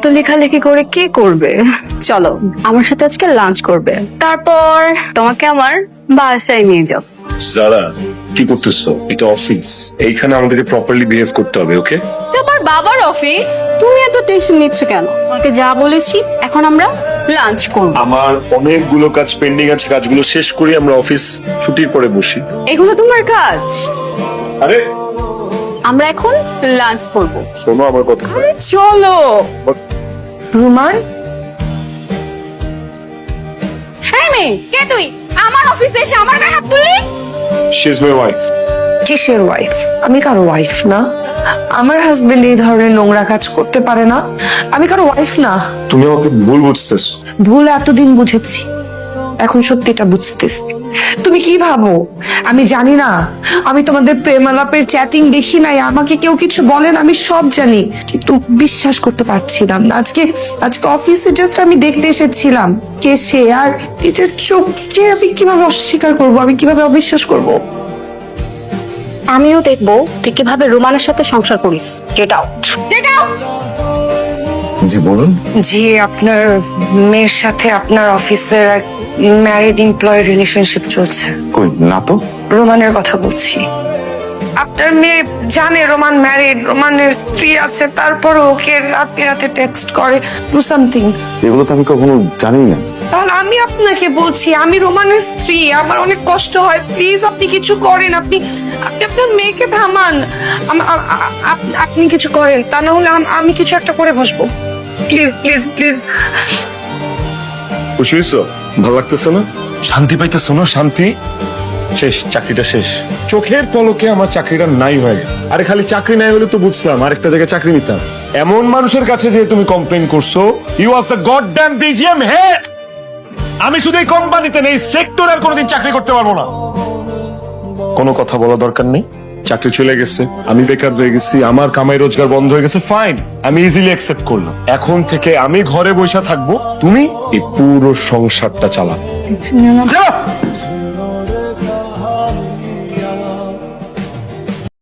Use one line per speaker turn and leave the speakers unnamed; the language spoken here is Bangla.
এত লেখালেখি করে কে করবে? চলো আমার সাথে আজকে লাঞ্চ করবে, তারপর তোমাকে আমার বাসায় নিয়ে যাও।
যারা কি করতেছো? এটা অফিস, এইখানে আমাদেরকে প্রপারলি বিহেভ করতে হবে, ওকে?
তোমার বাবার অফিস, তুমি এত টেনশন নিচ্ছ কেন? তোমাকে যা বলেছি, এখন আমরা লাঞ্চ করব।
আমার অনেকগুলো কাজ পেন্ডিং আছে, কাজগুলো শেষ করে আমরা অফিস ছুটির পরে বসি।
এগুলো তোমার কাজ।
আরে
আমরা এখন লাঞ্চ করব।
শোনো আমার কথা।
আরে চলো। রুমান, হ্যাঁ মেয়ে, কে তুই? আমার অফিসে এসে আমার গায়ে হাত তুললি?
She is my wife.
কিসের ওয়াইফ? আমি কারো ওয়াইফ না। আমার হাজবেন্ড এই ধরনের নোংরা কাজ করতে পারে না। আমি কারো ওয়াইফ না।
তুমি আমাকে ভুল বুঝতেছো।
ভুল এতদিন বুঝেছি, এখন সত্যিটা বুঝতেছি। তুমি কি ভাবো আমি জানি না? আমি তোমাদের প্রেম আলাপের চ্যাটিং দেখি নাই, আমাকে কেউ কিছু বলেন, আমি সব জানি, কিন্তু বিশ্বাস করতে পারছিলাম না। আজকে অফিসে জাস্ট আমি দেখতে এসেছিলাম কে সে, আর নিজের চোখকে আমি কিভাবে অস্বীকার করব, আমি কিভাবে অবিশ্বাস করব?
আমিও দেখবো তুই কিভাবে রুমানের সাথে সংসার করিস। Get out, get out.
জি বলুন।
জি, আপনার মেয়ের সাথে আপনার অফিসের এক ম্যারিড এমপ্লয়ি রিলেশনশিপ চলছে।
কই না তো।
রোমানের কথা বলছি। আপনার মেয়ে জানে রোমান ম্যারিড, রোমানের স্ত্রী আছে, তারপর ওকে রাতে রাতে টেক্সট করে ডু সামথিং।
এগুলো তো আমি কখনো জানি না।
তাহলে আমি আপনাকে বলছি, আমি রোমানের স্ত্রী, আমার অনেক কষ্ট হয়, প্লিজ আপনি কিছু করেন। আপনি আপনি আপনার মেয়েকে থামান। আপনি কিছু করেন, তা না হলে আমি কিছু একটা করে বসবো। Please please please.
খুশি হয়েছো? ভালো লাগতেছে না? শান্তি পাইতেছো না? শান্তি শেষ, চাকরিটা শেষ। চোখের পলকে আমার চাকরিটা নাই হয়ে গেল। আরে খালি চাকরি নাই হলে তো বুঝতাম, আরেকটা জায়গায় চাকরি নিতাম। এমন মানুষের কাছে যে তুমি কমপ্লেন করছো, you was the god damn BGM head. আমি শুধু এই কোম্পানিতে নেই, সেক্টর আর কোনোদিন চাকরি করতে পারবো না। কোনো কথা বলা দরকার নেই। চাকরি চলে গেছে, আমি বেকার হয়ে গেছি, আমার কামাই রোজগার বন্ধ হয়ে গেছে, ফাইন, আমি ইজিলি অ্যাকসেপ্ট করলাম। এখন থেকে আমি ঘরে বসে থাকবো, তুমি এই পুরো সংসারটা চালাবে। যা।